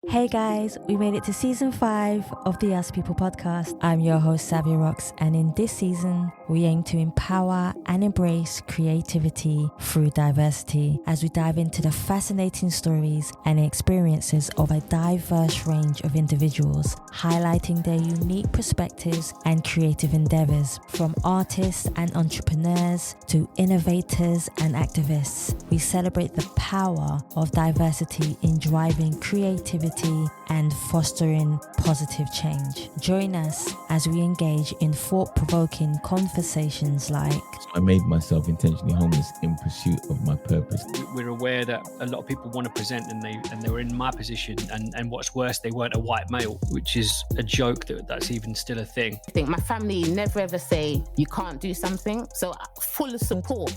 Hey guys, we made it to season 5 of the Us People podcast. I'm your host, Savia Rocks, and in this season, we aim to empower and embrace creativity through diversity as we dive into the fascinating stories and experiences of a diverse range of individuals, highlighting their unique perspectives and creative endeavors, from artists and entrepreneurs to innovators and activists. We celebrate the power of diversity in driving creativity and fostering positive change. Join us as we engage in thought-provoking conversations like I made myself intentionally homeless in pursuit of my purpose. We're aware that a lot of people want to present and they were in my position, and what's worse, they weren't a white male, which is a joke that's even still a thing. I think my family never ever say you can't do something, so full of support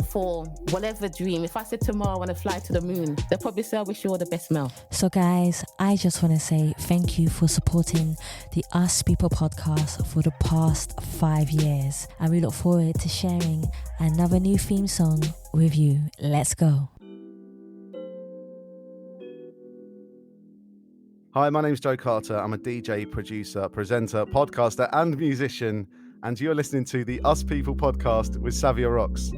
for whatever dream. If I said tomorrow I want to fly to the moon, they'll probably say I wish you all the best, Mel. So guys, I just want to say thank you for supporting the Us People podcast for the past 5 years, and we look forward to sharing another new theme song with you. Let's go. Hi, my name's Joe Carter. I'm a DJ, producer, presenter, podcaster and musician, and you're listening to the Us People podcast with Savia Rocks.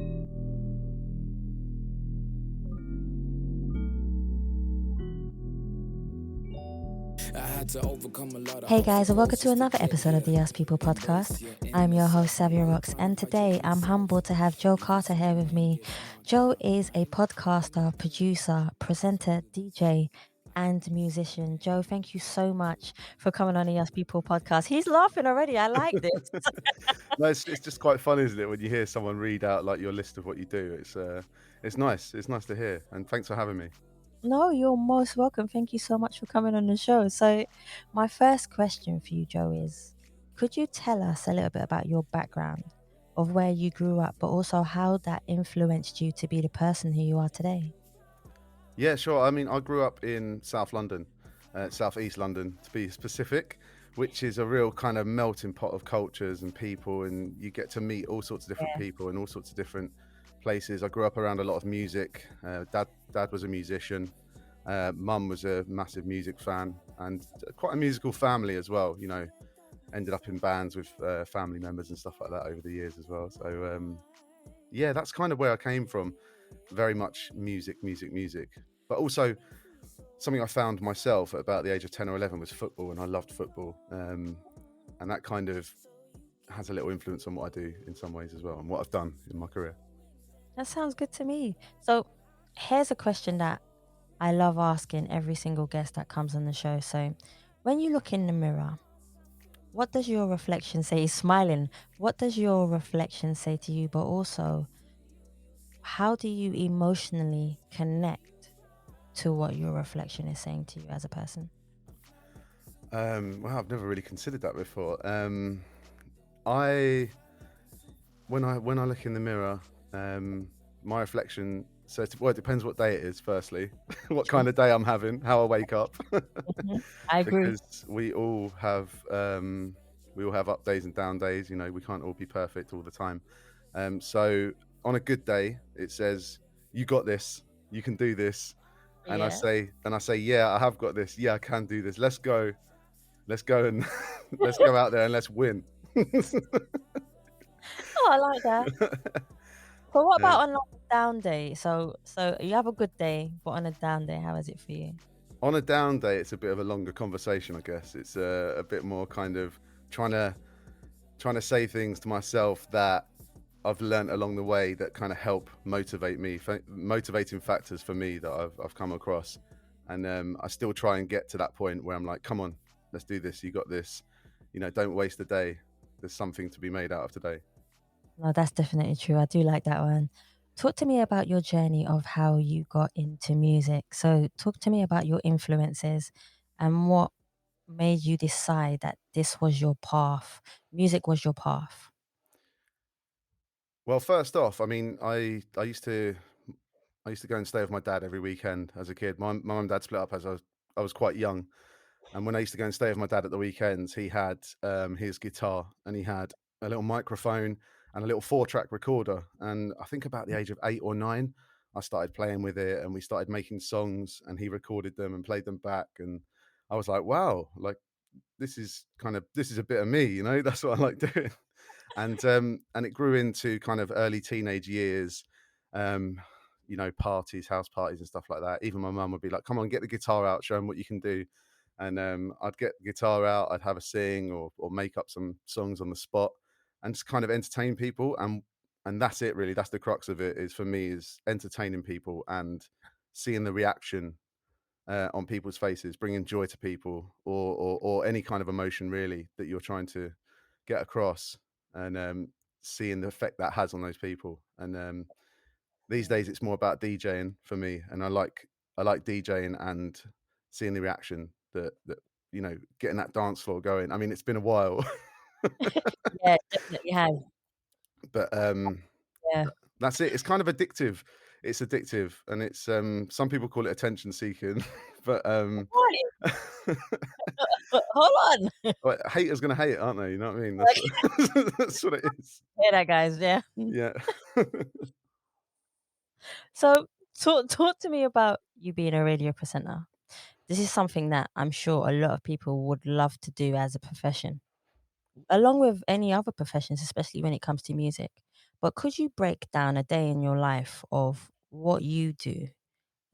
Hey guys, and welcome to another episode of the Us People podcast. I'm your host, Savia Rocks, and today I'm humbled to have Joe Carter here with me. Joe is a podcaster, producer, presenter, DJ, and musician. Joe, thank you so much for coming on the Us People podcast. He's laughing already. I like this. No, it's just quite fun, isn't it, when you hear someone read out like your list of what you do. It's nice. It's nice to hear, and thanks for having me. No, you're most welcome. Thank you so much for coming on the show. So my first question for you, Joe, is could you tell us a little bit about your background, of where you grew up, but also how that influenced you to be the person who you are today? Yeah, sure. I mean, I grew up in South London, South East London to be specific, which is a real kind of melting pot of cultures and people, and you get to meet all sorts of different people in all sorts of different places. I grew up around a lot of music. Dad was a musician. Mum was a massive music fan, and quite a musical family as well. You know, ended up in bands with family members and stuff like that over the years as well. So yeah, that's kind of where I came from. Very much music. But also something I found myself at about the age of 10 or 11 was football, and I loved football. And that kind of has a little influence on what I do in some ways as well, and what I've done in my career. That sounds good to me. So here's a question that I love asking every single guest that comes on the show. So when you look in the mirror, what does your reflection say? He's smiling. What does your reflection say to you? But also, how do you emotionally connect to what your reflection is saying to you as a person? Well, I've never really considered that before. When I look in the mirror, my reflection says, well, it depends what day it is, firstly, what kind of day I'm having, how I wake up. I agree. Because we all have up days and down days. You know, we can't all be perfect all the time. So on a good day, it says, you got this, you can do this. And I say, yeah, I have got this. Yeah, I can do this. Let's go and let's go out there and let's win. Oh, I like that. But what about on like a down day? So you have a good day, but on a down day, how is it for you? On a down day, it's a bit of a longer conversation, I guess. It's a bit more kind of trying to say things to myself that I've learned along the way that kind of help motivate me, motivating factors for me that I've come across. And I still try and get to that point where I'm like, come on, let's do this. You got this. You know, don't waste a day. There's something to be made out of today. No, that's definitely true. I do like that one. Talk to me about your journey of how you got into music. So talk to me about your influences and what made you decide that this was your path. Music was your path. Well, first off, I mean, I used to go and stay with my dad every weekend as a kid. My mum and dad split up as I was quite young. And when I used to go and stay with my dad at the weekends, he had his guitar, and he had a little microphone and a little 4-track recorder. And I think about the age of 8 or 9, I started playing with it, and we started making songs, and he recorded them and played them back, and I was like, wow, like this is a bit of me, you know. That's what I like doing. And it grew into kind of early teenage years, you know, parties, house parties and stuff like that. Even my mum would be like, come on, get the guitar out, show them what you can do. And I'd get the guitar out, I'd have a sing or make up some songs on the spot and just kind of entertain people. And that's it really. That's the crux of it, is for me, is entertaining people and seeing the reaction on people's faces, bringing joy to people, or any kind of emotion really that you're trying to get across, and seeing the effect that has on those people. And these days it's more about DJing for me, and I like DJing and seeing the reaction that you know, getting that dance floor going. I mean, it's been a while. Yeah, definitely has. But Yeah. that's it. It's kind of addictive. It's addictive, and it's some people call it attention seeking, but Hold on. well, haters gonna hate it, aren't they? You know what I mean? That's what it is. Hear that, guys? Yeah. Yeah. So talk to me about you being a radio presenter. This is something that I'm sure a lot of people would love to do as a profession, along with any other professions, especially when it comes to music. But could you break down a day in your life of what you do,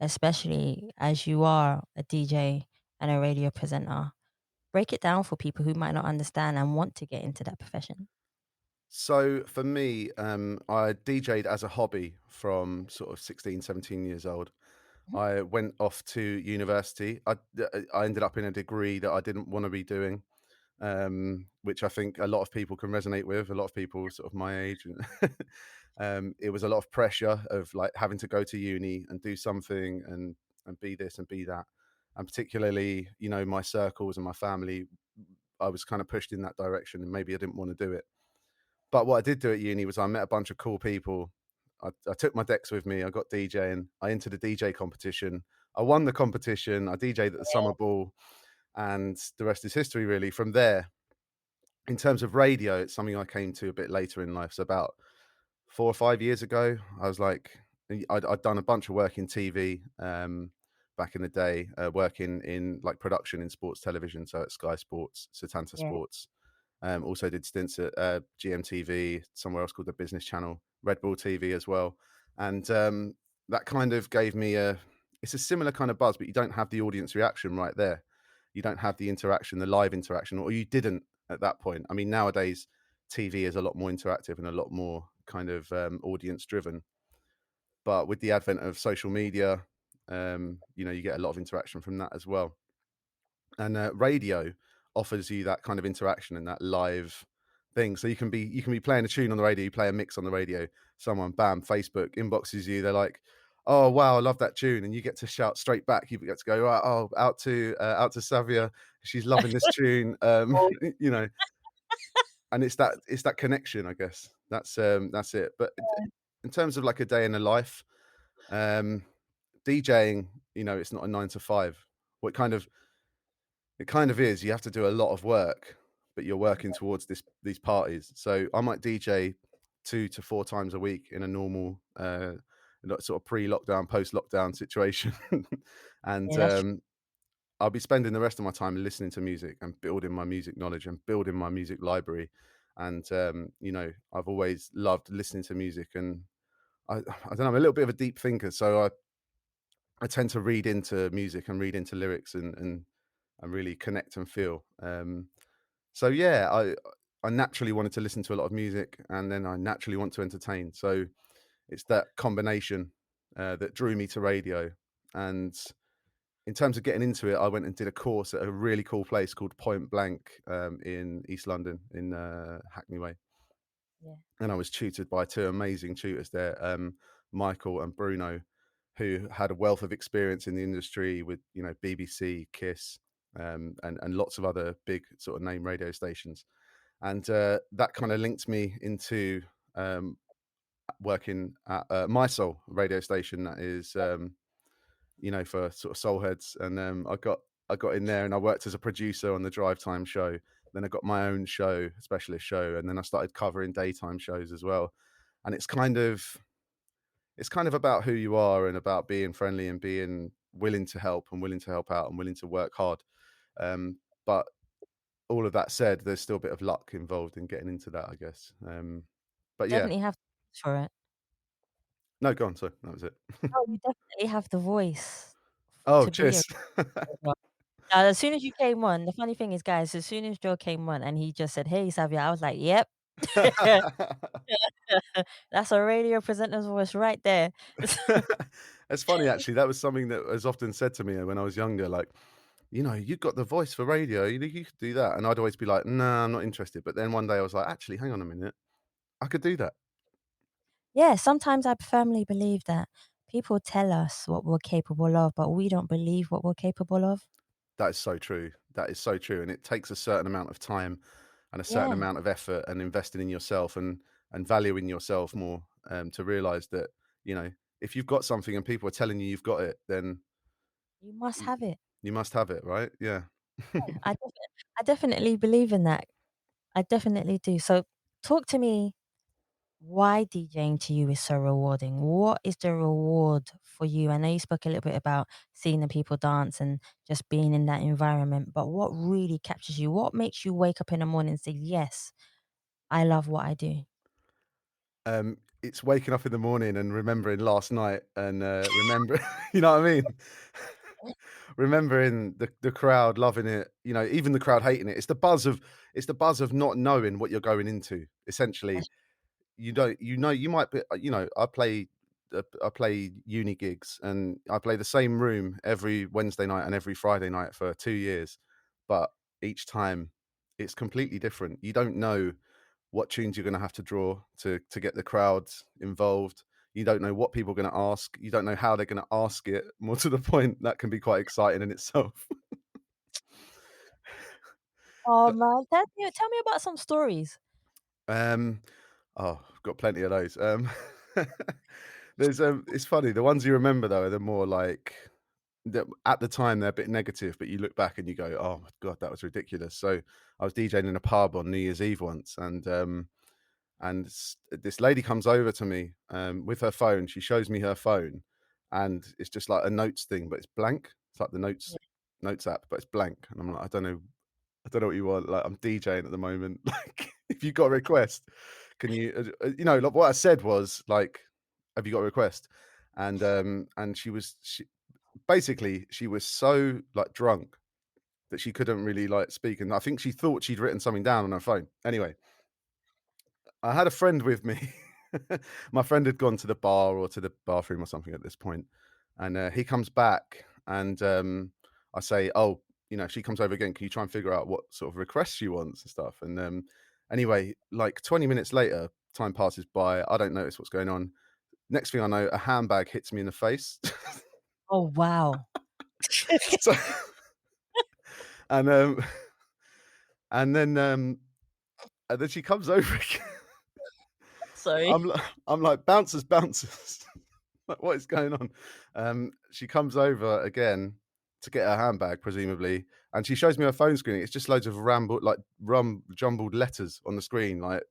especially as you are a DJ and a radio presenter? Break it down for people who might not understand and want to get into that profession. So for me, I DJ'd as a hobby from sort of 16, 17 years old. I went off to university. I ended up in a degree that I didn't want to be doing, which I think a lot of people can resonate with. A lot of people sort of my age, and it was a lot of pressure of like having to go to uni and do something and be this and be that. And particularly, you know, my circles and my family, I was kind of pushed in that direction, and maybe I didn't want to do it. But what I did do at uni was I met a bunch of cool people. I took my decks with me. I got DJing. I entered a DJ competition. I won the competition. I DJ'd at the Summer Ball, and the rest is history, really. From there, in terms of radio, it's something I came to a bit later in life. So about 4 or 5 years ago, I was like, I'd done a bunch of work in TV back in the day, working in like production in sports television. So at Sky Sports, Setanta Sports. Also did stints at GMTV, somewhere else called the Business Channel, Red Bull TV as well. And that kind of gave me it's a similar kind of buzz, but you don't have the audience reaction right there. You don't have the interaction, the live interaction, or you didn't at that point. I mean, nowadays TV is a lot more interactive and a lot more kind of audience driven. But with the advent of social media, you know, you get a lot of interaction from that as well. And radio offers you that kind of interaction and that live thing. So you can be playing a tune on the radio, you play a mix on the radio, someone bam, Facebook inboxes you, they're like, oh wow, I love that tune, and you get to shout straight back. You get to go, right, oh, out to Savia, she's loving this tune. You know, and it's that connection, I guess. That's it. But in terms of like a day in the life, DJing, you know, it's not a 9 to 5. What it kind of is. You have to do a lot of work, but you're working towards these parties. So I might DJ 2 to 4 times a week in a normal sort of pre-lockdown, post-lockdown situation. And I'll be spending the rest of my time listening to music and building my music knowledge and building my music library. And you know, I've always loved listening to music, and I don't know, I'm a little bit of a deep thinker, so I tend to read into music and read into lyrics and really connect and feel. So yeah, I naturally wanted to listen to a lot of music, and then I naturally want to entertain. So it's that combination that drew me to radio. And in terms of getting into it, I went and did a course at a really cool place called Point Blank in East London, in Hackney Way. Yeah. And I was tutored by 2 amazing tutors there, Michael and Bruno, who had a wealth of experience in the industry with, you know, BBC, Kiss, and lots of other big sort of name radio stations. And that kind of linked me into working at My Soul radio station, that is, you know, for sort of soul heads. And I got in there and I worked as a producer on the drive time show. Then I got my own show, specialist show, and then I started covering daytime shows as well. And it's kind of, it's kind of about who you are and about being friendly and being willing to help and willing to help out and willing to work hard. But all of that said, there's still a bit of luck involved in getting into that, I guess. But yeah, Definitely have for it. no, go on. Sorry, that was it. Oh, you definitely have the voice Oh, to be a cheers. as soon as you came on, the funny thing is, guys, as soon as Joe came on and he just said, "Hey, Savia," I was like, "Yep." That's a radio presenter's voice right there. It's funny actually. That was something that was often said to me when I was younger. Like, you've got the voice for radio. You could do that, and I'd always be like, "No, I'm not interested." But then one day I was like, "Actually, hang on a minute, I could do that." Yeah, sometimes I firmly believe that people tell us what we're capable of, but we don't believe what we're capable of. That is so true. That is so true, and it takes a certain amount of time and a certain Yeah, amount of effort and investing in yourself and valuing yourself more to realize that if you've got something and people are telling you you've got it, then you must y- have it. you must have it, right? Yeah. I definitely believe in that. I definitely do. So talk to me why DJing to you is so rewarding. What is the reward for you? I know you spoke a little bit about seeing the people dance and just being in that environment, but what really captures you? What makes you wake up in the morning and say, "Yes, I love what I do"? It's waking up in the morning and remembering last night and remember, you know what I mean? Remembering the crowd loving it, even the crowd hating it. It's the buzz of not knowing what you're going into. Essentially, you don't, you might be, I play uni gigs and I play the same room every Wednesday night and every Friday night for 2 years, but each time it's completely different. You don't know what tunes you're going to have to draw to get the crowds involved. You don't know what people are going to ask. You don't know how they're going to ask it. More to the point, that can be quite exciting in itself. Oh But, man, tell me about some stories. um, I've got plenty of those. It's funny. The ones you remember though are the more like that at the time they're a bit negative, but you look back and you go, "Oh my god, that was ridiculous." So I was DJing in a pub on New Year's Eve once, and this lady comes over to me with her phone. She shows me her phone, and it's just like a notes thing, but it's blank. It's like the notes app, but it's blank. And I'm like, I don't know what you want. Like, I'm DJing at the moment. Like, if you got a request, can you? Like what I said was like, have you got a request? And she was so like drunk that she couldn't really like speak, and I think she thought she'd written something down on her phone. Anyway, I had a friend with me. My friend had gone to the bar or to the bathroom or something at this point, and he comes back, and I say, "Oh, if she comes over again, can you try and figure out what sort of requests she wants and stuff?" And anyway, like 20 minutes later, time passes by. I don't notice what's going on. Next thing I know, a handbag hits me in the face. Oh wow. So, and and then and then she comes over again. Sorry. I'm like, bouncers, bouncers. Like, what is going on? She comes over again to get her handbag, presumably, and she shows me her phone screen. It's just loads of jumbled letters on the screen, like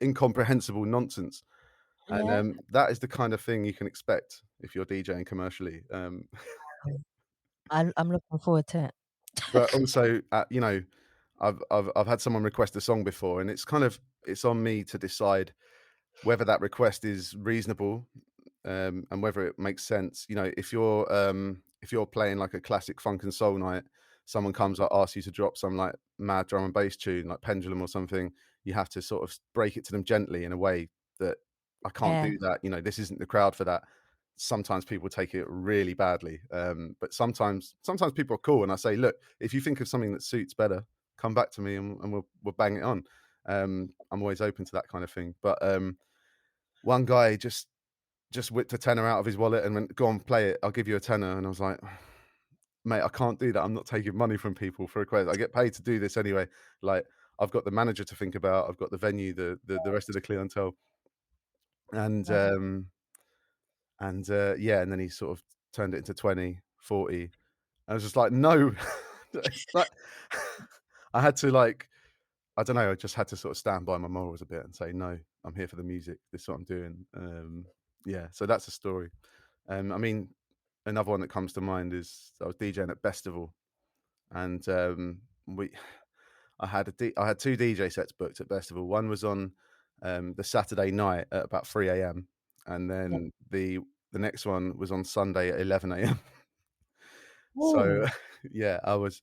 incomprehensible nonsense. And Yeah. that is the kind of thing you can expect if you're DJing commercially. I'm looking forward to it. But also, I've had someone request a song before, and it's on me to decide whether that request is reasonable, and whether it makes sense. If you're playing like a classic funk and soul night, someone comes like asks you to drop some like mad drum and bass tune like Pendulum or something, you have to sort of break it to them gently in a way that I can't Yeah. do that. This isn't the crowd for that. Sometimes people take it really badly, but sometimes people are cool, and I say, look, if you think of something that suits better, come back to me and we'll bang it on. I'm always open to that kind of thing. But one guy just whipped a tenner out of his wallet and went, "Go on, play it. I'll give you a tenner." And I was like, "Mate, I can't do that. I'm not taking money from people for requests. I get paid to do this anyway. Like, I've got the manager to think about. I've got the venue, the rest of the clientele." And Right. yeah, and then he sort of turned it into 20, 40. I was just like, "No." Like, I had to like, I don't know. I just had to sort of stand by my morals a bit and say, "No, I'm here for the music. This is what I'm doing." yeah. So that's a story. I mean, another one that comes to mind is I was DJing at Festival, and we I had I had two DJ sets booked at Festival. One was on the Saturday night at about 3 a.m. and Yeah. then the next one was on Sunday at 11 a.m. So Oh, yeah, I was,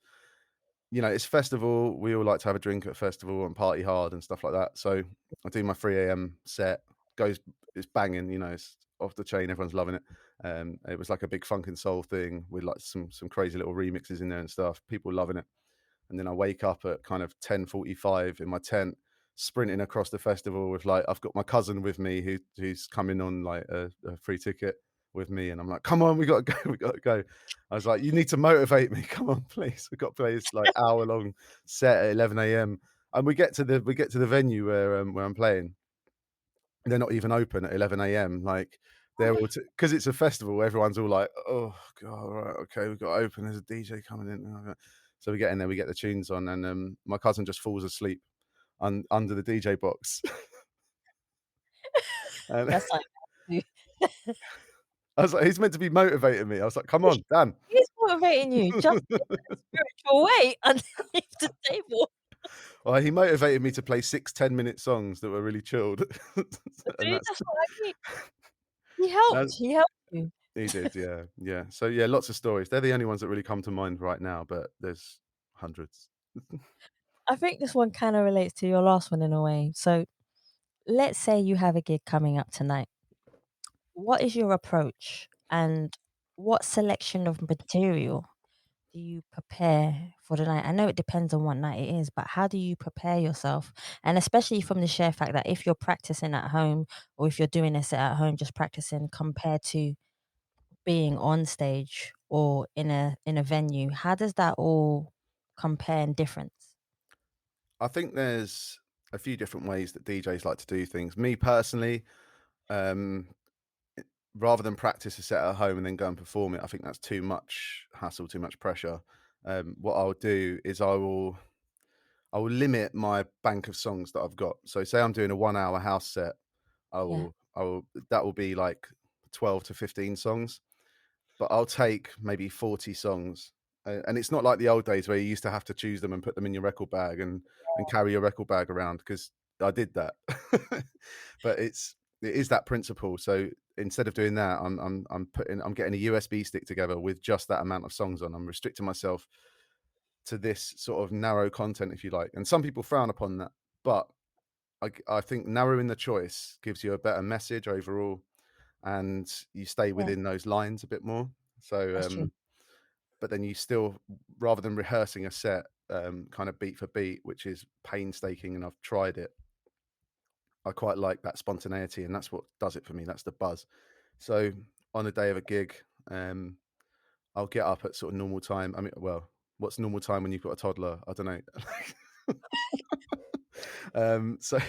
it's festival. We all like to have a drink at festival and party hard and stuff like that. So I do my 3 a.m. set, goes, it's banging, it's off the chain. Everyone's loving it. It was like a big funk and soul thing with like some crazy little remixes in there and stuff. People loving it. And then I wake up at kind of 10:45 in my tent, sprinting across the festival with like I've got my cousin with me who's coming on like a free ticket with me, and I'm like, come on, we got to go, we got to go. I was like, you need to motivate me. Come on, please. We got to play this like hour long set at 11 a.m. And we get to the venue where I'm playing. They're not even open at 11 a.m. Like they're all because it's a festival. Everyone's all like, "Oh God, all right, okay, we've got to open. There's a DJ coming in." So we get in there, we get the tunes on, and my cousin just falls asleep under the DJ box. And that's like I was like, he's meant to be motivating me. I was like, come on, Dan. he's motivating you just in a spiritual way underneath the table. Well, he motivated me to play 6 10-minute songs that were really chilled. And See, that's that's what I mean. He helped. He helped you. he did, yeah, yeah. So yeah, lots of stories. They're the only ones that really come to mind right now, but there's hundreds. I think this one kind of relates to your last one in a way. So let's say you have a gig coming up tonight. What is your approach and what selection of material do you prepare for the night? I know it depends on what night it is, but how do you prepare yourself? And especially from the sheer fact that if you're practicing at home or if you're doing a set at home, just practicing compared to being on stage or in a venue, how does that all compare in difference? I think there's a few different ways that DJs like to do things. Me personally, um, rather than practice a set at home and then go and perform it, I think that's too much hassle, too much pressure. What I'll do is I will limit my bank of songs that I've got. So say I'm doing a 1 hour house set, Yeah, I will that will be like 12 to 15 songs, but I'll take maybe 40 songs. And it's not like the old days where you used to have to choose them and put them in your record bag and carry your record bag around, because I did that. But it is that principle. So instead of doing that, I'm getting a USB stick together with just that amount of songs on. I'm restricting myself to this sort of narrow content, if you like. And some people frown upon that, but I think narrowing the choice gives you a better message overall, and you stay yeah, within those lines a bit more. So, that's true. but then you still, rather than rehearsing a set, kind of beat for beat, which is painstaking, and I've tried it. I quite like that spontaneity, and that's what does it for me. That's the buzz. So on a day of a gig, I'll get up at sort of normal time. I mean, well, what's normal time when you've got a toddler? I don't know. So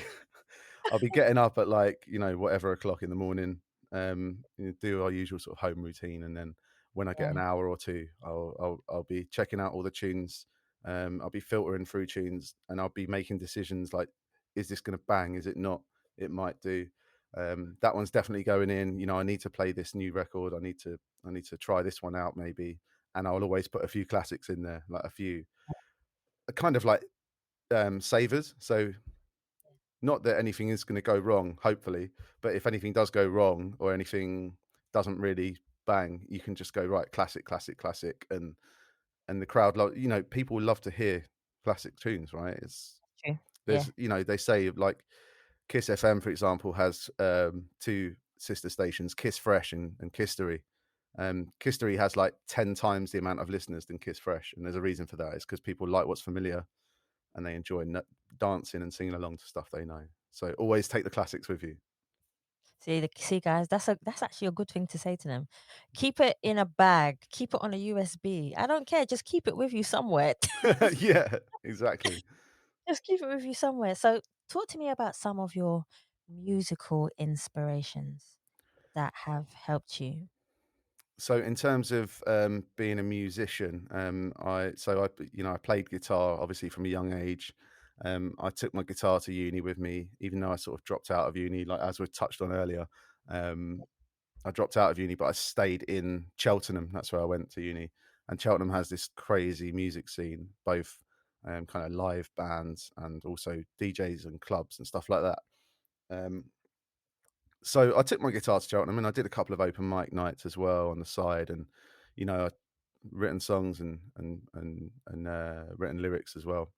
I'll be getting up at like, whatever o'clock in the morning, do our usual sort of home routine. And then when I get Yeah, an hour or two, I'll be checking out all the tunes. I'll be filtering through tunes, and I'll be making decisions like, is this going to bang? Is it not? It might do. That one's definitely going in. I need to play this new record. I need to try this one out maybe. And I'll always put a few classics in there, like a few kind of like savers. So not that anything is going to go wrong, hopefully, but if anything does go wrong or anything doesn't really bang, you can just go, right, classic, classic, classic, and the crowd love. People love to hear classic tunes, right? true. Yeah, There's, they say like Kiss FM, for example, has two sister stations, Kiss Fresh and Kistery. Kistery has like 10 times the amount of listeners than Kiss Fresh, and there's a reason for that. It's because people like what's familiar, and they enjoy dancing and singing along to stuff they know. So always take the classics with you. see, guys, that's actually a good thing to say to them. Keep it in a bag. Keep it on a USB. I don't care. Just keep it with you somewhere. Yeah, exactly. Just keep it with you somewhere. So, talk to me about some of your musical inspirations that have helped you. So in terms of being a musician, I played guitar obviously from a young age. I took my guitar to uni with me, even though I sort of dropped out of uni, like as we touched on earlier. I dropped out of uni, but I stayed in Cheltenham. That's where I went to uni. And Cheltenham has this crazy music scene, both kind of live bands and also DJs and clubs and stuff like that. So I took my guitar to Cheltenham and I did a couple of open mic nights as well on the side, and I'd written songs and written lyrics as well.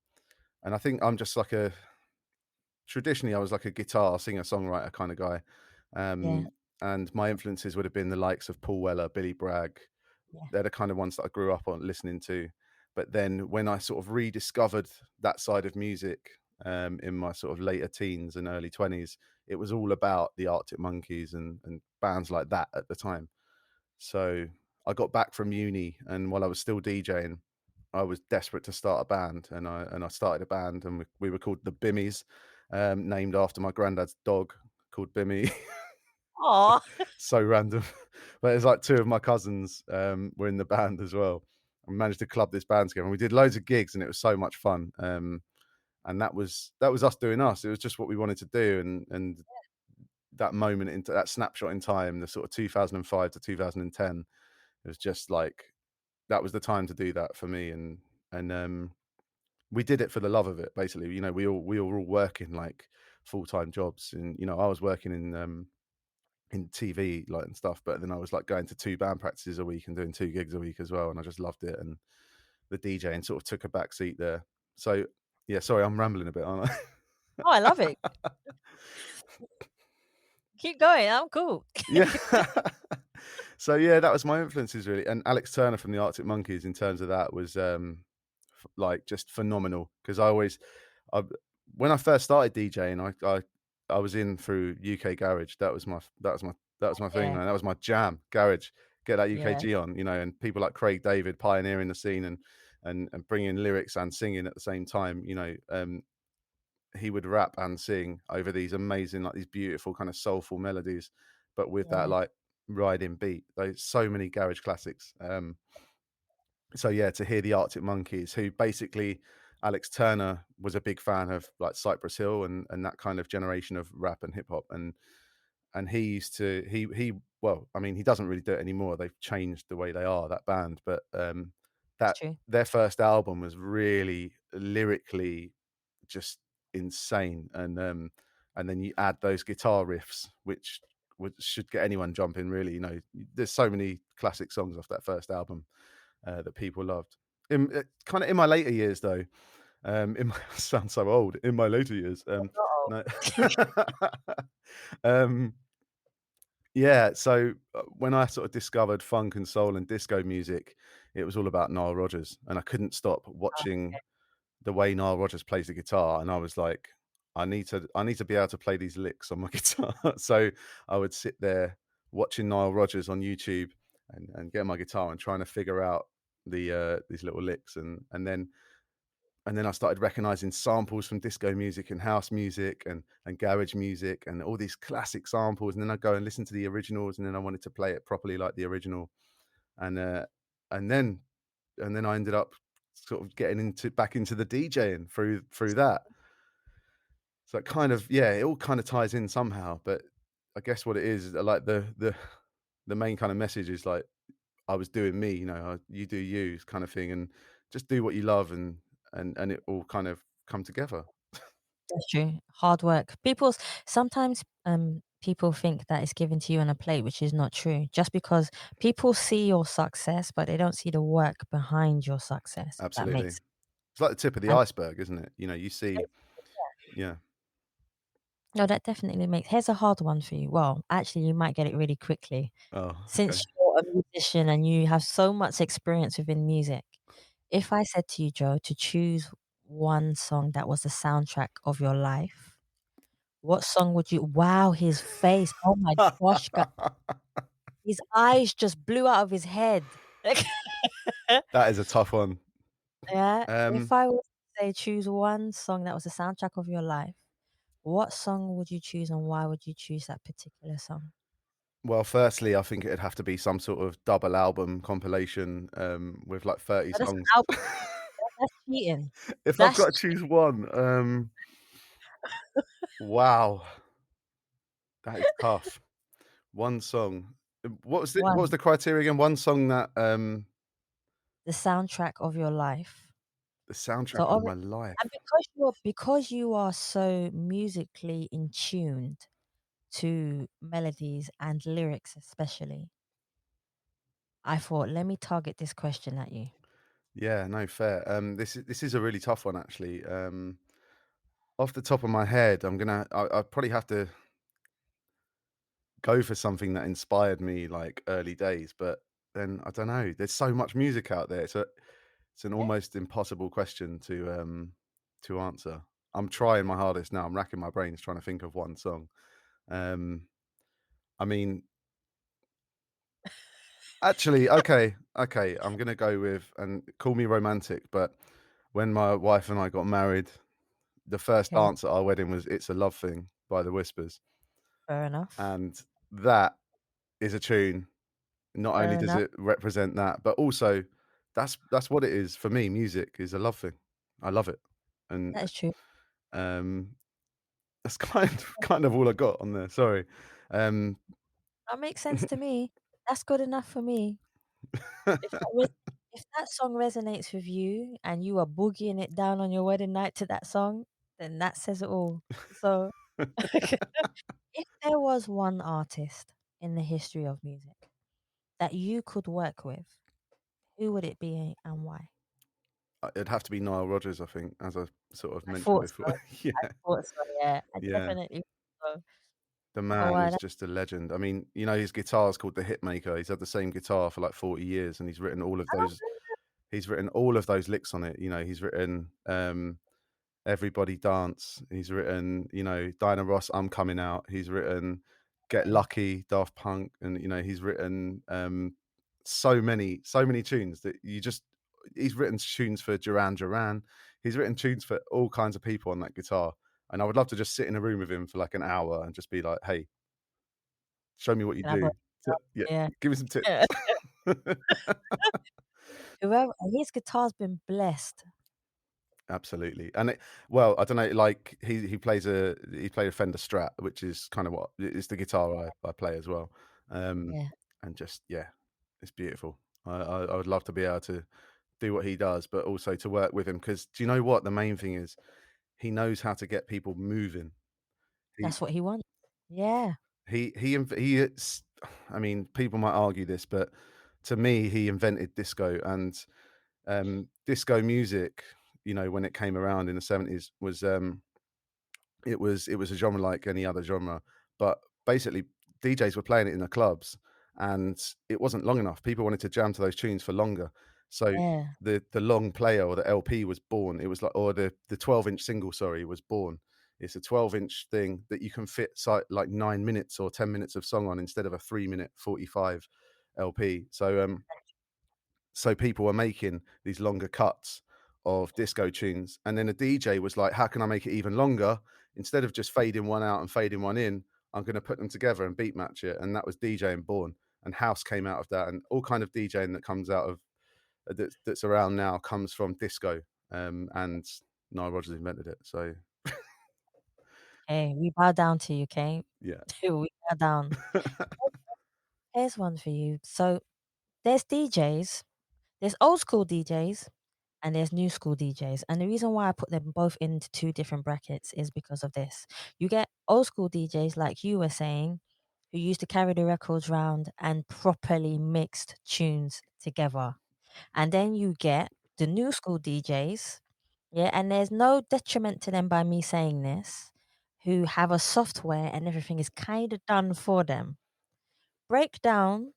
And I think I'm just like traditionally I was like a guitar singer songwriter kind of guy. And my influences would have been the likes of Paul Weller, Billy Bragg. They're the kind of ones that I grew up on listening to. But then when I sort of rediscovered that side of music in my sort of later teens and early 20s, it was all about the Arctic Monkeys and bands like that at the time. So I got back from uni, and while I was still DJing, I was desperate to start a band, and I started a band, and we were called the Bimmies, named after my granddad's dog called Bimmy. Aw. So random. But it's like two of my cousins were in the band as well. We managed to club this band together, and we did loads of gigs, and it was so much fun. And that was us doing us. It was just what we wanted to do, and that moment, into that snapshot in time, the sort of 2005 to 2010, it was just like that was the time to do that for me. And we did it for the love of it, basically. We were all working like full-time jobs, and I was working in TV like and stuff, but then I was like going to 2 band practices a week and doing 2 gigs a week as well, and I just loved it. And the DJing sort of took a back seat there. So yeah, sorry, I'm rambling a bit, aren't I? Oh, I love it. Keep going. I'm cool. Yeah. So yeah, that was my influences really. And Alex Turner from the Arctic Monkeys, in terms of that, was like just phenomenal, because when I first started DJing, I was in through UK Garage. That was my thing, Yeah. man. That was my jam. Garage, get that Yeah. UKG on, and people like Craig David pioneering the scene and bringing lyrics and singing at the same time. He would rap and sing over these amazing, like these beautiful kind of soulful melodies, but with that like riding beat. There's so many garage classics. So yeah, to hear the Arctic Monkeys, who basically Alex Turner was a big fan of, like Cypress Hill and that kind of generation of rap and hip hop, and he used to he well, I mean, he doesn't really do it anymore. They've changed the way they are, that band, but that true. their first album was really lyrically just insane, and then you add those guitar riffs, which should get anyone jumping, really. There's so many classic songs off that first album that people loved. Kind of in my later years, though, I sound so old. In my later years, no. Yeah. So when I sort of discovered funk and soul and disco music, it was all about Nile Rodgers, and I couldn't stop watching the way Nile Rodgers plays the guitar, and I was like, I need to be able to play these licks on my guitar. So I would sit there watching Nile Rodgers on YouTube and get my guitar and trying to figure out these little licks, and then I started recognizing samples from disco music and house music and garage music and all these classic samples, and then I'd go and listen to the originals, and then I wanted to play it properly like the original, and then I ended up sort of getting back into the DJing through that. So it kind of, yeah, it all kind of ties in somehow. But I guess what it is, like the main kind of message is like, I was doing me, you do you kind of thing, and just do what you love, and it all kind of come together. That's true. Hard work. Sometimes people think that it's given to you on a plate, which is not true. Just because people see your success, but they don't see the work behind your success. That Absolutely. makes It's like the tip of the and iceberg, isn't it? You see, yeah. no, that definitely makes. Here's a hard one for you. Well, actually, you might get it really quickly. Oh, okay. Since you're a musician and you have so much experience within music, if I said to you, Joe, to choose one song that was the soundtrack of your life, what song would you? Wow, his face. Oh my gosh, his eyes just blew out of his head. That is a tough one. Yeah. If Um, I was to say choose one song that was the soundtrack of your life, what song would you choose and why would you choose that particular song? well, firstly, I think it'd have to be some sort of double album compilation with like 30 Oh, that's an songs. album. That's cheating. If I've That's got to choose one, wow, that is tough. One song. What was One, the criteria again? One song that the soundtrack of your life. the So soundtrack of obvi- my life. and because you are so musically in tuned to melodies and lyrics especially, I thought let me target this question at you. Yeah, no, fair. This is a really tough one actually. Off the top of my head, I probably have to go for something that inspired me like early days, but then I don't know. There's so much music out there. It's an Yeah. almost impossible question to answer. I'm trying my hardest now. I'm racking my brains trying to think of one song. Um, I mean, actually, okay. I'm gonna go with, and call me romantic, but when my wife and I got married, the first Okay, dance at our wedding was "It's a Love Thing" by the Whispers, fair enough. and that is a tune. Not only Fair does enough. it represent that, but also that's what it is for me. Music is a love thing. I love it, and That is true. um, that's kind of all I got on there. Sorry. Um, That makes sense to me. That's good enough for me. If that song resonates with you and you are boogieing it down on your wedding night to that song, then that says it all. So, if there was one artist in the history of music that you could work with, who would it be and why? It'd have to be Nile Rodgers, I think, as I sort of I mentioned thought before. so. Yeah, I thought so. Yeah, I yeah. definitely thought so. The Oh man wow, is just a legend. I mean, you know, his guitar's called the Hitmaker. He's had the same guitar for like 40 years, and he's written all of oh, those. He's written all of those licks on it. You know, he's written Everybody Dance. He's written, you know, Diana Ross, I'm Coming Out. He's written Get yeah. Lucky, Daft Punk, and you know, he's written so many tunes that he's written tunes for Duran Duran. He's written tunes for all kinds of people on that guitar. And I would love to just sit in a room with him for like an hour and just be like, hey, show me what you Can I put- do. Yeah, yeah. give me some tips. Yeah. Whoever his guitar's been blessed. Absolutely. And well, I don't know, like he played a Fender Strat, which is kind of what it's the guitar I play as well. Yeah, And just yeah, it's beautiful. I would love to be able to do what he does, but also to work with him, because do you know what the main thing is? He knows how to get people moving. He that's what he wants. Yeah, he I mean, people might argue this, but to me, he invented disco. And disco music, you know, when it came around in the 70s, was it was a genre like any other genre, but basically DJs were playing it in the clubs, and it wasn't long enough. People wanted to jam to those tunes for longer, so yeah. the long player or the LP was born. It was like, or the 12-inch single, sorry, was born. It's a 12-inch thing that you can fit like 9 minutes or 10 minutes of song on, instead of a 3-minute 45 LP. So people were making these longer cuts of disco tunes, and then a DJ was like, how can I make it even longer? Instead of just fading one out and fading one in, I'm going to put them together and beat match it. And that was DJing born, and house came out of that, and all kind of DJing that comes out of that's around now comes from disco. And Nile Rodgers invented it. So Hey, we bow down to you, okay? yeah. We bow down. Here's one for you. So there's DJs, there's old school DJs, and there's new school DJs. And the reason why I put them both into two different brackets is because of this. You get old school DJs, like you were saying, who used to carry the records round and properly mixed tunes together. And then you get the new school DJs, yeah, and there's no detriment to them by me saying this, who have a software and everything is kind of done for them. Break down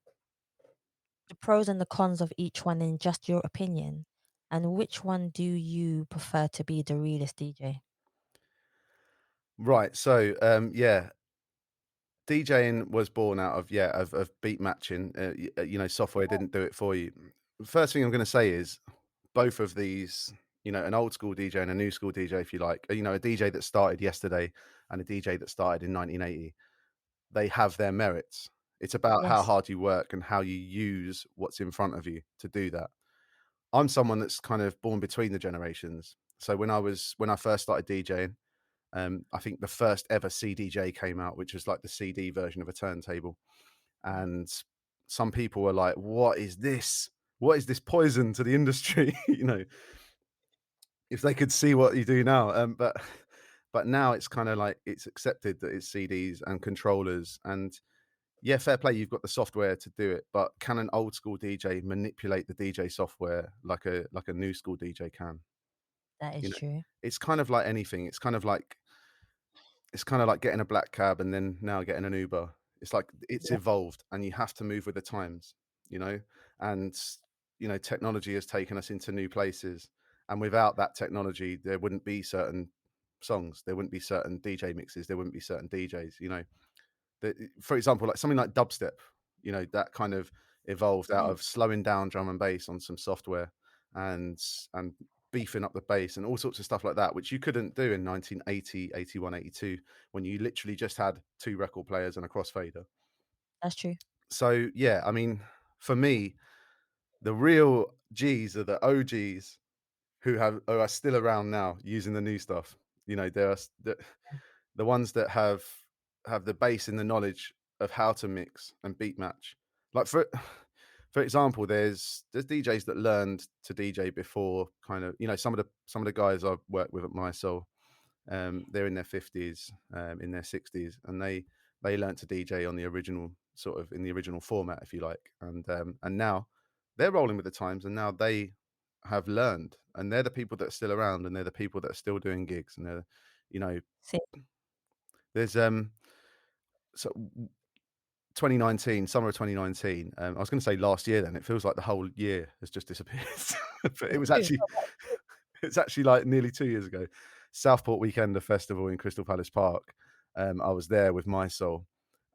the pros and the cons of each one in just your opinion. And which one do you prefer to be the realist DJ? Right. So yeah, DJing was born out of of beat matching. You know, software didn't do it for you. First thing I'm going to say is both of these, you know, an old school DJ and a new school DJ, if you like, you know, a DJ that started yesterday and a DJ that started in 1980, they have their merits. It's about how Yes. hard you work and how you use what's in front of you to do that. I'm someone that's kind of born between the generations. So when I first started DJing, I think the first ever CDJ came out, which was like the CD version of a turntable. And some people were like, what is this poison to the industry? If they could see what you do now. But now it's kind of like it's accepted that it's CDs and controllers, and yeah, fair play, you've got the software to do it, but can an old school DJ manipulate the DJ software like a new school DJ can? That is true. It's kind of like anything. It's kind of like getting a black cab and then now getting an Uber. It's like it's evolved, and you have to move with the times, and technology has taken us into new places, and without that technology there wouldn't be certain songs, there wouldn't be certain DJ mixes, there wouldn't be certain DJs. For example, like something like dubstep, that kind of evolved out of slowing down drum and bass on some software and beefing up the bass and all sorts of stuff like that, which you couldn't do in 1980, 81, 82, when you literally just had 2 record players and a crossfader. That's true. So yeah, I mean, for me, the real G's are the OGs who are still around now using the new stuff. There are the ones that have the base in the knowledge of how to mix and beat match. Like for example, there's DJs that learned to DJ before kind of, some of the guys I've worked with at My Soul, they're in their 50s, in their 60s, and they learned to DJ on the original sort of in the original format, if you like, and now they're rolling with the times, and now they have learned, and they're the people that are still around, and they're the people that are still doing gigs, and they're See, there's so 2019, summer of 2019. I was going to say last year. Then it feels like the whole year has just disappeared. But it was actually it's actually like nearly 2 years ago. Southport Weekender Festival in Crystal Palace Park. I was there with My Soul,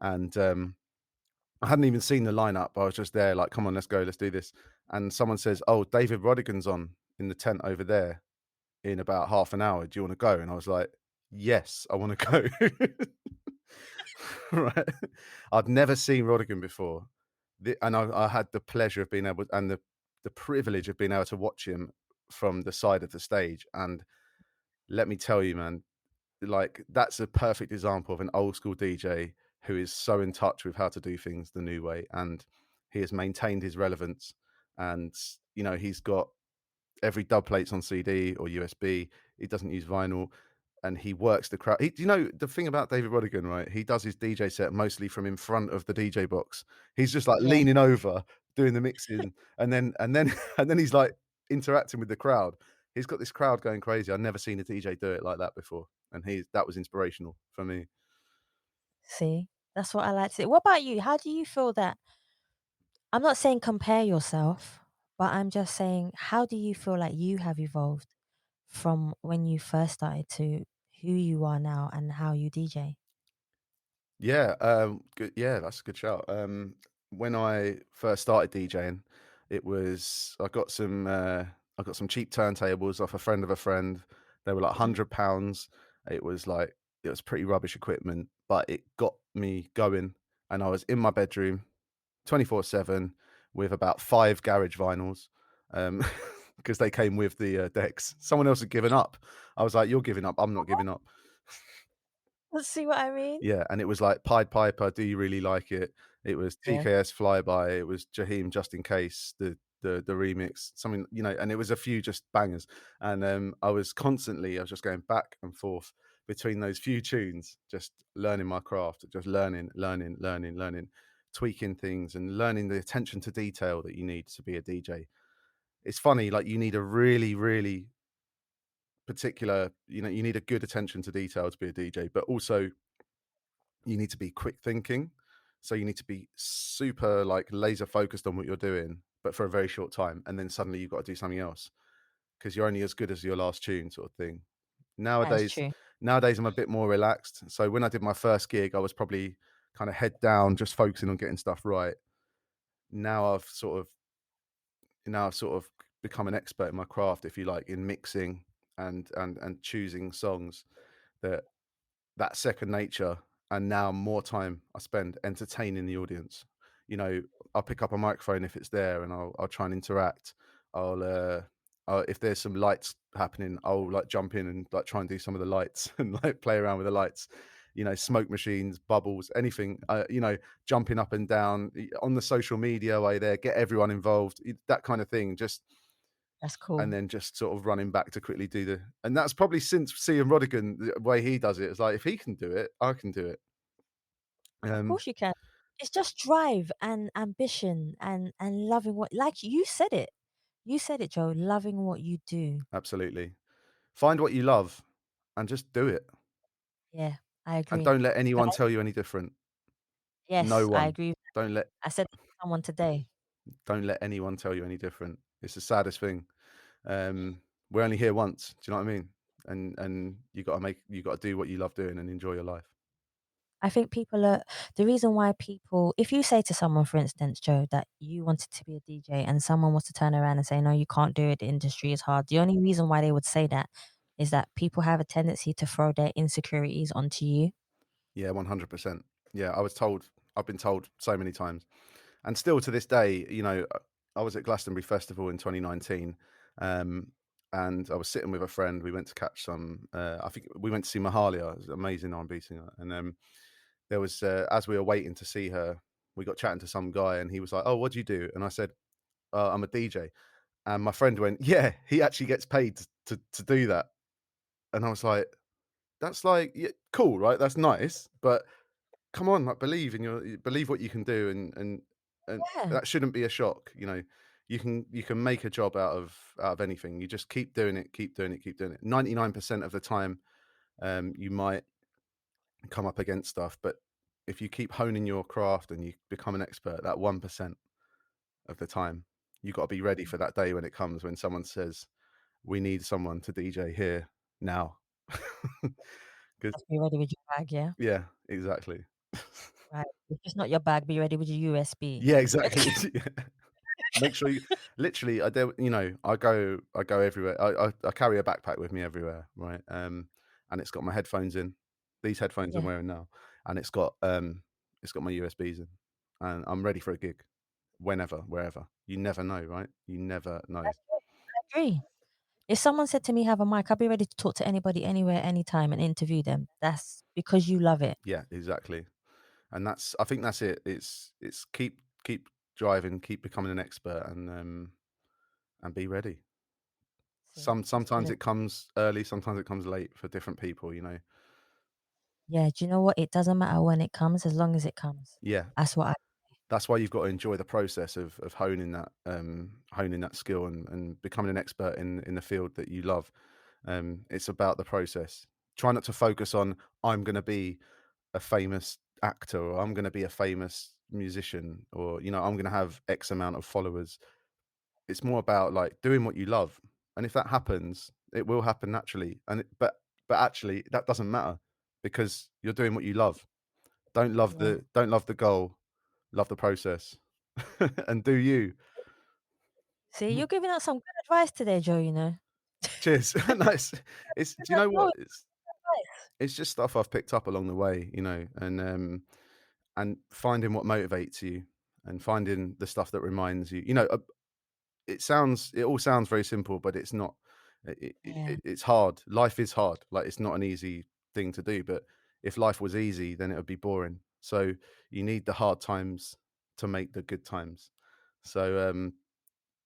and I hadn't even seen the lineup. I was just there, like, come on, let's go, let's do this. And someone says, "Oh, David Rodigan's on in the tent over there in about half an hour. Do you want to go?" And I was like, "Yes, I want to go." Right. I'd never seen Rodigan before, and I had the pleasure of being able, and the privilege of being able to watch him from the side of the stage. And let me tell you, man, like, that's a perfect example of an old school DJ who is so in touch with how to do things the new way, and he has maintained his relevance. And he's got every dub plates on CD or USB. He doesn't use vinyl, and he works the crowd. The thing about David Rodigan, right? He does his DJ set mostly from in front of the DJ box. He's just like leaning over, doing the mixing, and then he's like interacting with the crowd. He's got this crowd going crazy. I've never seen a DJ do it like that before, and that was inspirational for me. see, that's what I like to see. What about you? How do you feel that? I'm not saying compare yourself, but I'm just saying, how do you feel like you have evolved from when you first started to who you are now and how you DJ? Yeah, good. Yeah, that's a good shout. When I first started DJing, I got some cheap turntables off a friend of a friend. They were like £100. It was pretty rubbish equipment, but it got me going. And I was in my bedroom 24/7 with about 5 garage vinyls, because they came with the decks. Someone else had given up. I was like, "You're giving up. I'm not giving up." Let's see what I mean. Yeah, and it was like Pied Piper, Do You Really Like It? It was Yeah. TKS Flyby, it was Jaheim Just In Case, the remix, something, and it was a few just bangers. And I was just going back and forth between those few tunes, just learning my craft, just learning, tweaking things and learning the attention to detail that you need to be a DJ. It's funny, like, you need a really, really particular, you need a good attention to detail to be a DJ, but also you need to be quick thinking. So you need to be super, like, laser focused on what you're doing, but for a very short time, and then suddenly you've got to do something else because you're only as good as your last tune, sort of thing. That is true. Nowadays I'm a bit more relaxed. So when I did my first gig, I was probably kind of head down, just focusing on getting stuff right. Now I've sort of become an expert in my craft, if you like, in mixing and choosing songs that second nature. And now more time I spend entertaining the audience. I'll pick up a microphone if it's there, and I'll try and interact. I'll if there's some lights happening, I'll like jump in and like try and do some of the lights and like play around with the lights. smoke machines, bubbles, anything, jumping up and down on the social media way there, get everyone involved, that kind of thing. That's cool. And then just sort of running back to quickly do and that's probably since seeing Rodigan, the way he does it. It's like, if he can do it, I can do it. Of course you can. It's just drive and ambition and loving what, like you said it. You said it, Joe, loving what you do. Absolutely. Find what you love and just do it. Yeah, I And agree. don't let anyone Guys, tell you any different. No yes, I one. agree. Don't let I said to someone today. anyone tell you any different. It's the saddest thing. We're only here once. Do you know what I mean? And you got to do what you love doing and enjoy your life. I think people are the reason why people, if you say to someone, for instance, Joe, that you wanted to be a DJ and someone wants to turn around and say, no, you can't do it, the industry is hard. The only reason why they would say that is that people have a tendency to throw their insecurities onto you. Yeah, 100%. Yeah, I've been told so many times. And still to this day, I was at Glastonbury Festival in 2019. And I was sitting with a friend. We went to catch some. I think we went to see Mahalia. It was an amazing R&B singer. And there was, as we were waiting to see her, we got chatting to some guy, and he was like, "Oh, what do you do?" And I said, "I'm a DJ." And my friend went, "Yeah, he actually gets paid to do that." And I was like, "That's like, yeah, cool, right? That's nice, but come on, like, believe what you can do, and Yeah. that shouldn't be a shock. You can make a job out of anything. You just keep doing it, keep doing it, keep doing it. 99% of the time, you might come up against stuff, but if you keep honing your craft and you become an expert, that 1% of the time, you got to be ready for that day when it comes, when someone says, "We need someone to DJ here now." Because Just be ready with your bag, yeah? yeah, exactly. Right. If it's not your bag, be ready with your USB. Yeah, exactly. Make sure you literally. I go everywhere. I carry a backpack with me everywhere, right? And it's got my headphones in. These headphones I'm Yeah. wearing now, and it's got my USBs in, and I'm ready for a gig, whenever, wherever. You never know, right? You never know. That's it. I agree. If someone said to me, have a mic, I'll be ready to talk to anybody, anywhere, anytime and interview them. That's because you love it. Yeah, exactly. And I think that's it. It's keep driving, keep becoming an expert, and be ready. See, that's Sometimes brilliant. it comes early, sometimes it comes late for different people. Yeah, do you know what? It doesn't matter when it comes, as long as it comes. Yeah, That's what I that's why you've got to enjoy the process of honing that skill and becoming an expert in the field that you love. It's about the process. Try not to focus on, I'm going to be a famous actor, or I'm going to be a famous musician, or I'm going to have X amount of followers. It's more about like doing what you love, and if that happens, it will happen naturally. But actually, that doesn't matter, because you're doing what you love. Don't love yeah. the goal, love the process. And do you. See, you're giving out some good advice today, Joe, you know. Cheers. Nice. Do you know No what, advice. it's just stuff I've picked up along the way, and finding what motivates you, and finding the stuff that reminds you. It all sounds very simple, but it's not. Yeah. It's hard. Life is hard. Like, it's not an easy thing to do, but if life was easy, then it would be boring. So you need the hard times to make the good times. So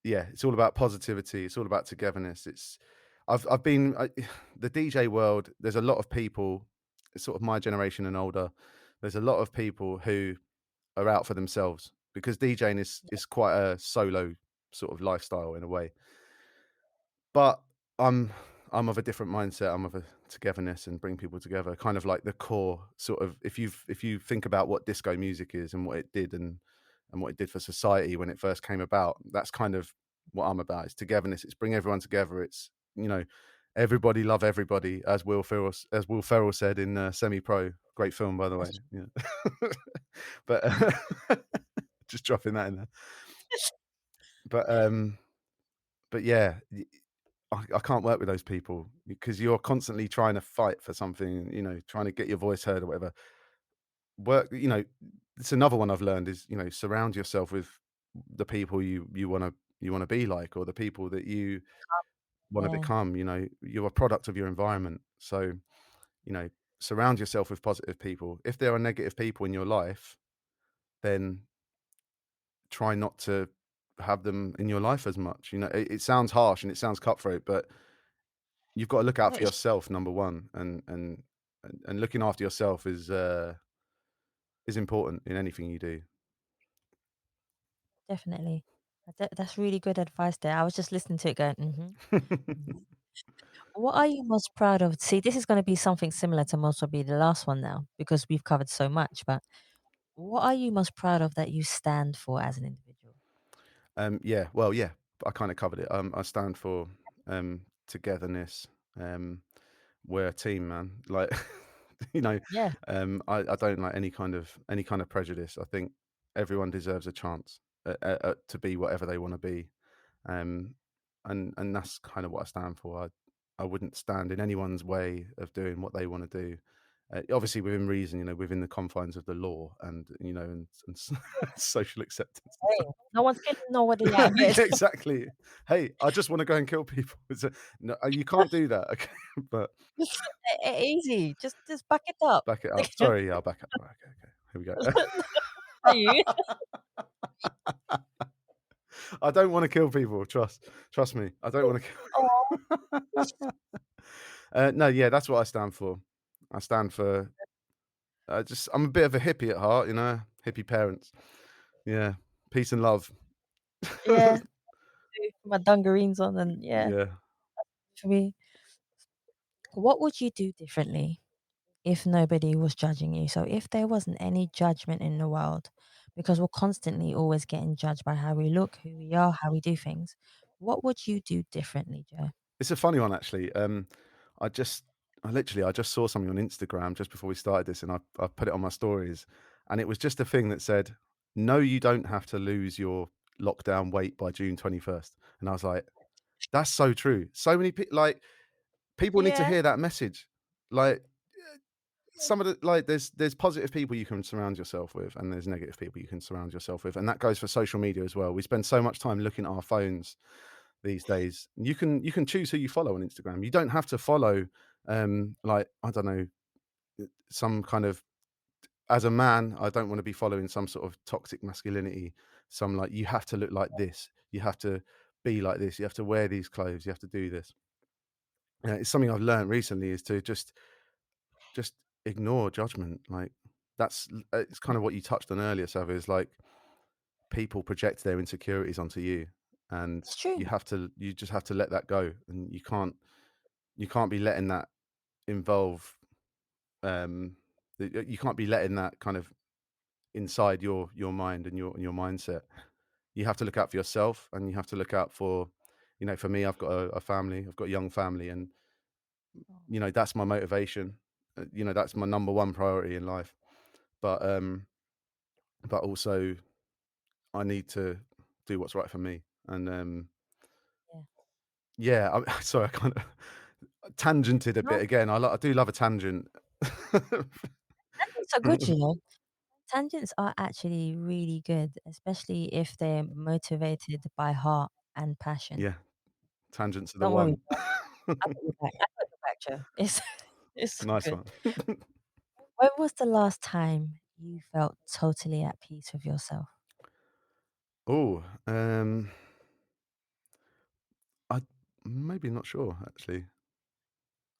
yeah, it's all about positivity. It's all about togetherness. I've been the DJ world. There's a lot of people, it's sort of my generation and older. There's a lot of people who are out for themselves, because DJing is quite a solo sort of lifestyle in a way. But I'm of a different mindset. I'm of a togetherness and bring people together, kind of like the core sort of, if you think about what disco music is and what it did, and what it did for society when it first came about, that's kind of what I'm about. It's togetherness. It's bring everyone together. It's, everybody love everybody, as Will Ferrell said in Semi Pro. Great film, by the way. Yeah. But just dropping that in there. But yeah, I can't work with those people, because you're constantly trying to fight for something, trying to get your voice heard or whatever. It's another one I've learned is, surround yourself with the people you want to be like, or the people that you want to Yeah. become. You're a product of your environment. So, surround yourself with positive people. If there are negative people in your life, then try not to have them in your life as much. You know, it sounds harsh and it sounds cutthroat, but you've got to look out No, for it's yourself, number one, and looking after yourself is important in anything you do. definitely. That's really good advice there. I was just listening to it going, What are you most proud of? See, this is going to be something similar to most probably the last one now because we've covered so much. But what are you most proud of that you stand for as an individual? Yeah, well, yeah, I kind of covered it. I stand for togetherness. We're a team, man. Like, you know, Yeah, I don't like any kind of prejudice. I think everyone deserves a chance to be whatever they want to be, um, and that's kind of what I stand for. I wouldn't stand in anyone's way of doing what they want to do. Obviously, within reason, within the confines of the law, and social acceptance and hey, stuff. no one's killing nobody out here. Yeah, exactly. Hey, I just want to go and kill people. No, you can't do that. Okay, but Easy, just back it up. back it up. Sorry, yeah, I'll back up. All right, okay. Here we go. Are you? I don't want to kill people. Trust me. I don't want to Oh, kill. No, yeah, that's what I stand for. I stand for. I'm a bit of a hippie at heart. Hippie parents. Yeah, peace and love. yeah, my dungarees on, and yeah, Yeah. for me. What would you do differently if nobody was judging you? So if there wasn't any judgment in the world, because we're constantly always getting judged by how we look, who we are, how we do things, what would you do differently, Joe? It's a funny one, actually. I just, I just saw something on Instagram just before we started this, and I put it on my stories, and it was just a thing that said, "No, you don't have to lose your lockdown weight by June 21st." And I was like, "That's so true." So many people, like, people need to Yeah. hear that message. Like, some of the there's positive people you can surround yourself with, and there's negative people you can surround yourself with, and that goes for social media as well. We spend so much time looking at our phones these days. You can choose who you follow on Instagram. You don't have to follow like, I don't know, some kind of, as a man, I don't want to be following some sort of toxic masculinity. Some, like, you have to look like this, you have to be like this, you have to wear these clothes, you have to do this. It's something I've learned recently, is to just ignore judgment. Like, it's kind of what you touched on earlier, Savia, is like, people project their insecurities onto you, and It's true. you just have to let that go, and you can't be letting that involve you can't be letting that kind of inside your mind and your mindset. You have to look out for yourself, and you have to look out for, for me, I've got a family, I've got a young family, and that's my motivation. That's my number one priority in life. But also, I need to do what's right for me. And Yeah. yeah, sorry, I kind of tangented a No, bit again. I do love a tangent. tangents are good, you know. Tangents are actually really good, especially if they're motivated by heart and passion. Yeah, tangents are the Don't worry, one. I got your back. I got your back, Joe. It's Nice good. one. When was the last time you felt totally at peace with yourself? Oh, I maybe not sure, actually.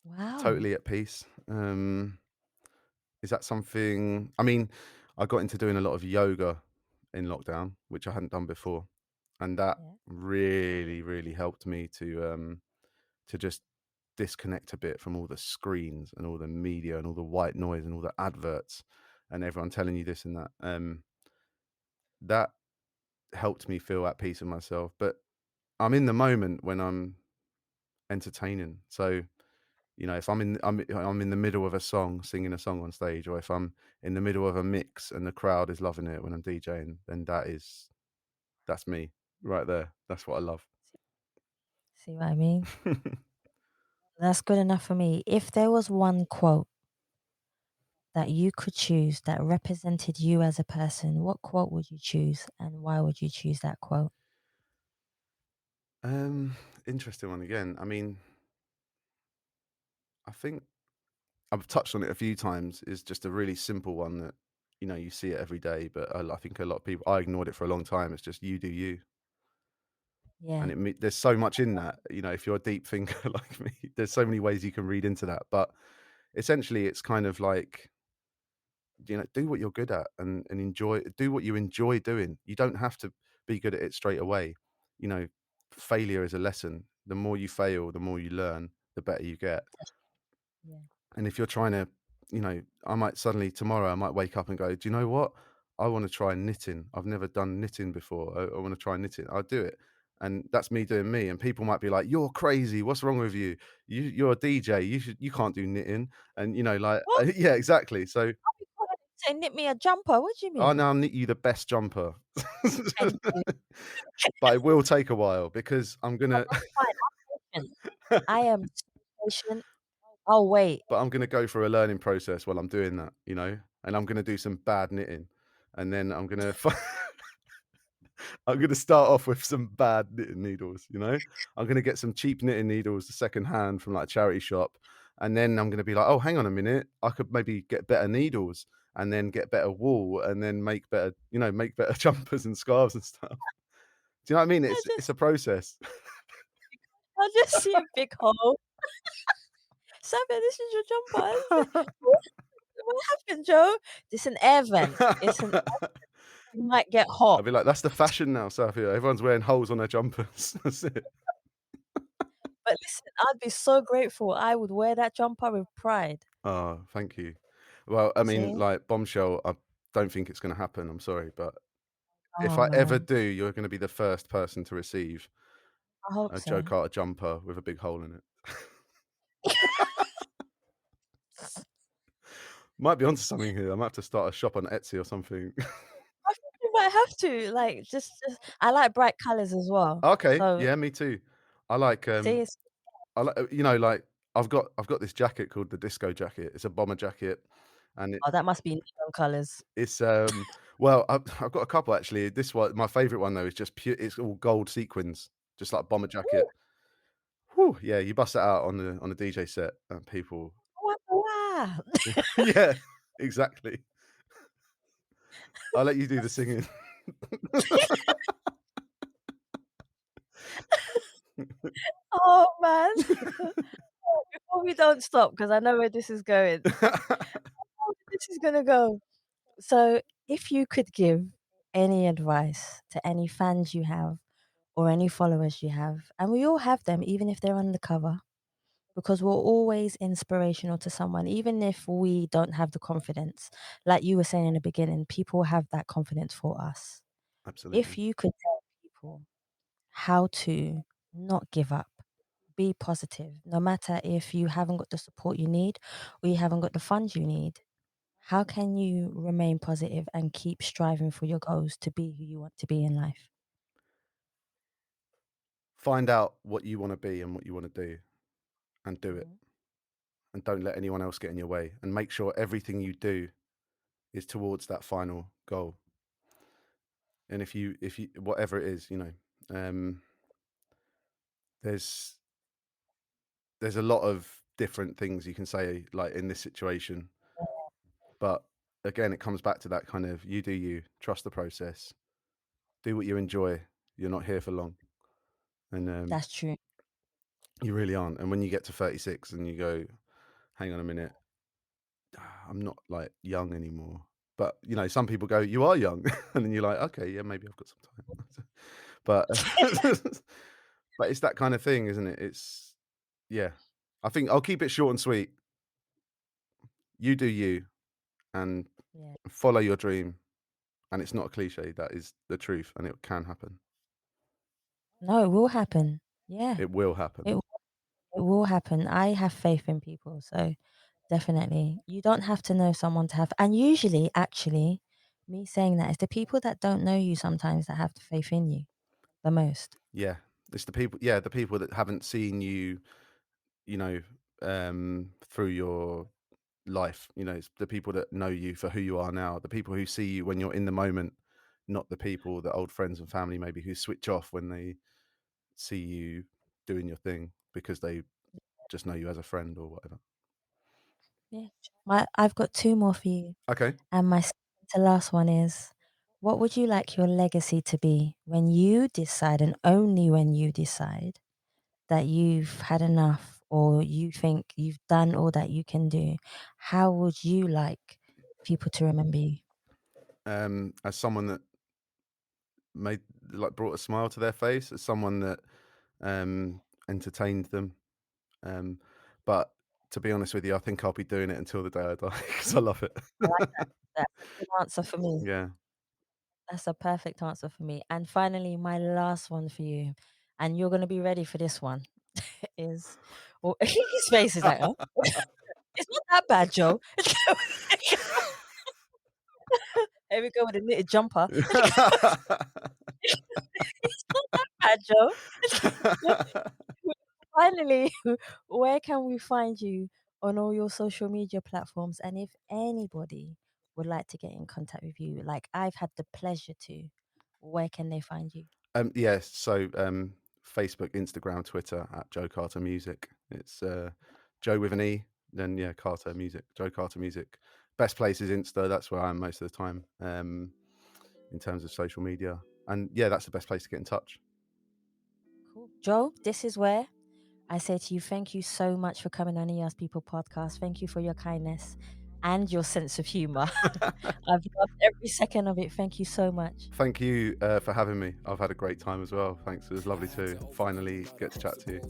Wow. Totally at peace. Is that something? I mean, I got into doing a lot of yoga in lockdown, which I hadn't done before, and that Yeah. really, really helped me to just disconnect a bit from all the screens and all the media and all the white noise and all the adverts and everyone telling you this and that. That helped me feel at peace with myself. But I'm in the moment when I'm entertaining. So, if I'm in the middle of a song, singing a song on stage, or if I'm in the middle of a mix and the crowd is loving it when I'm DJing, then that's me right there. That's what I love. See what I mean? That's good enough for me. If there was one quote that you could choose that represented you as a person, what quote would you choose and why would you choose that quote? um, Interesting one again. I mean, I think I've touched on it a few times, is just a really simple one that, you know, you see it every day, but I think a lot of people, I ignored it for a long time. It's just you do you. Yeah. And there's so much in that, you know, if you're a deep thinker like me, there's so many ways you can read into that. But essentially, it's kind of like, you know, do what you're good at and do what you enjoy doing. You don't have to be good at it straight away. You know, failure is a lesson. The more you fail, the more you learn, the better you get. Yeah. And if you're trying to, you know, tomorrow I might wake up and go, do you know what? I want to try knitting. I've never done knitting before. I want to try knitting. I'll do it. And that's me doing me. And people might be like, you're crazy. What's wrong with you? You're a DJ. You can't do knitting. And, you know, like, What? yeah, exactly. So Say knit me a jumper. What do you I mean? now knit you the best jumper. Thank you. But it will take a while because I'm Oh, gonna that's fine. I'm patient. I am so patient. Oh wait. but I'm gonna go through a learning process while I'm doing that, you know, and I'm gonna do some bad knitting, and then I'm gonna start off with some bad knitting needles, you know. I'm gonna get some cheap knitting needles, second hand from like a charity shop, and then I'm gonna be like, oh, hang on a minute, I could maybe get better needles, and then get better wool, and then make better, you know, make better jumpers and scarves and stuff. Do you know what I mean? I It's just a process. I just see a big hole. Savia, this is your jumper. What happened, Joe? It's an air vent. You might get hot. I'd be like, that's the fashion now, Savia. Everyone's wearing holes on their jumpers. That's it. But listen, I'd be so grateful. I would wear that jumper with pride. Oh, thank you. Well, I mean, See? like bombshell, I don't think it's going to happen. I'm sorry, but if Oh I ever man. do, you're going to be the first person to receive I hope a so. Joe Carter jumper with a big hole in it. Might be onto something here. I might have to start a shop on Etsy or something. I think you might have to. Like just I like bright colours as well. Okay, So yeah, me too. I like see it's you know, like I've got this jacket called the disco jacket. It's a bomber jacket, and oh that must be neon colours. it's well, I've got a couple actually. This one, my favorite one though, is just pure. It's all gold sequins, just like bomber jacket. Ooh, Whew, yeah, you bust that out on the DJ set, and people, wow. yeah, exactly. I'll let you do the singing. Oh man. Before we don't stop, because I know where this is going. This is gonna go. So if you could give any advice to any fans you have or any followers you have, and we all have them, even if they're undercover, because we're always inspirational to someone, even if we don't have the confidence. Like you were saying in the beginning, people have that confidence for us. If Absolutely. you could tell people how to not give up, be positive, no matter if you haven't got the support you need or you haven't got the funds you need, how can you remain positive and keep striving for your goals to be who you want to be in life? Find out what you want to be and what you want to do, and do it. Mhm. And don't let anyone else get in your way. And make sure everything you do is towards that final goal. And if you whatever it is, you know, um, there's there's a lot of different things you can say like in this situation, but again, it comes back to that kind of you do you, trust the process, do what you enjoy. You're not here for long, and That's true. you really aren't. And when you get to 36 and you go, hang on a minute, I'm not like young anymore. But you know, some people go, you are young, and then you're like, okay, yeah, maybe I've got some time. But but it's that kind of thing, isn't it? It's yeah. I think I'll keep it short and sweet. You do you, and Yeah. follow your dream. And it's not a cliche. That is the truth, and it can happen. No, it will happen. Yeah. It will happen. It it will happen. I have faith in people, so definitely. You don't have to know someone to have and usually actually me saying that is the people that don't know you sometimes that have the faith in you the most. Yeah, it's the people. Yeah, the people that haven't seen you, you know, through your life. You know, it's the people that know you for who you are now. The people who see you when you're in the moment, not the people, the old friends and family maybe who switch off when they see you doing your thing because they just know you as a friend or whatever. Yeah. I've got two more for you. Okay. And my second to last one is, what would you like your legacy to be when you decide, and only when you decide, that you've had enough or you think you've done all that you can do? How would you like people to remember you? As someone that brought a smile to their face, as someone that entertained them. But to be honest with you, I think I'll be doing it until the day I die because I love it. I like that. That's a good answer for me. Yeah. That's a perfect answer for me. And finally, my last one for you, and you're going to be ready for this one, is, well, his face is like, oh, it's not that bad, Joe. Here we go with a knitted jumper. It's not that bad, Joe. Finally, where can we find you on all your social media platforms? And if anybody would like to get in contact with you, like I've had the pleasure to, where can they find you? Yes. So Facebook, Instagram, Twitter at Joe Carter Music. It's Joe with an E. Then yeah, Carter Music. Joe Carter Music. Best place is Insta. That's where I am most of the time. In terms of social media, and yeah, that's the best place to get in touch. Cool. Joe, this is where I say to you, thank you so much for coming on the Ask People podcast. Thank you for your kindness and your sense of humor. I've loved every second of it. Thank you so much. Thank you for having me. I've had a great time as well. Thanks. It was lovely to finally get to chat to you.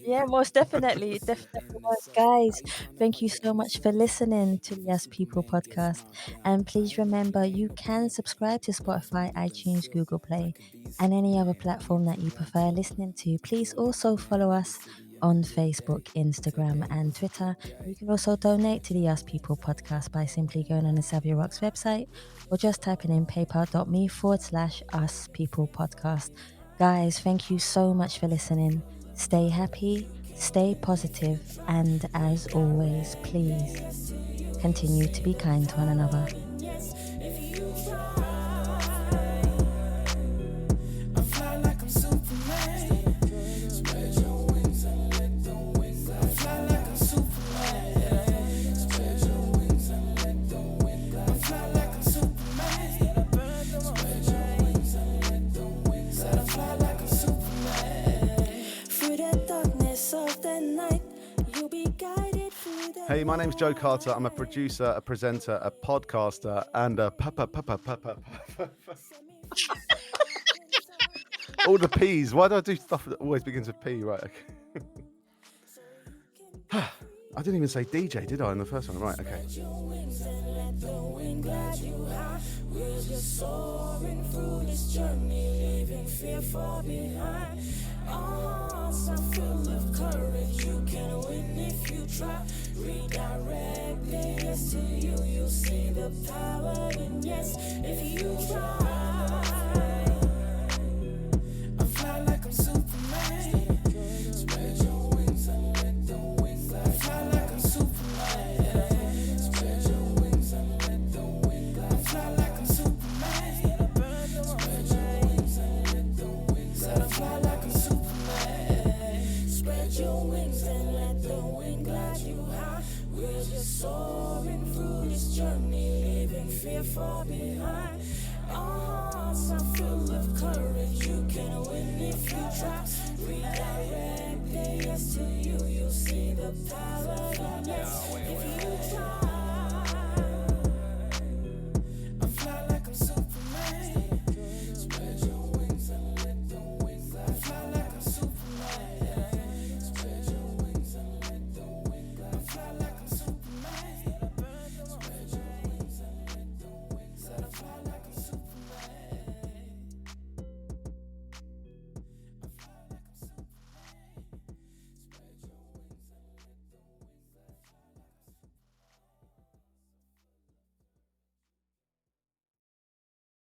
Yeah, most definitely. It definitely was. Guys, thank you so much for listening to the Ask People podcast. And please remember, you can subscribe to Spotify, iTunes, Google Play, and any other platform that you prefer listening to. Please also follow us on Facebook, Instagram, and Twitter. You can also donate to the Ask People podcast by simply going on the Savia Rocks website or just typing in paypal.me/Us People podcast. Guys, thank you so much for listening. Stay happy, stay positive, and as always, please continue to be kind to one another. Hey, my name's Joe Carter. I'm a producer, a presenter, a podcaster, and a all the P's. Why do I do stuff that always begins with P? Right. Okay. I didn't even say DJ, did I, in the first one? Right. Okay. We're just soaring through this journey, leaving fear far behind. Our hearts are full of courage. You can win if you try. Redirect the yes to you. You'll see the power in yes if you try. I fly like I'm Superman. Spread your wings and let the wind glide. I fly like I'm Superman. Spread your wings and let the wind glide. I fly like I'm Superman. Spread your wings and let the wind glide. I fly like I'm Superman. Spread your wings and let the wind glide you high. We're just soaring through this journey, leaving fear far behind. Our hearts are full of courage. You can win if you try. Redirect the yes to you. You'll see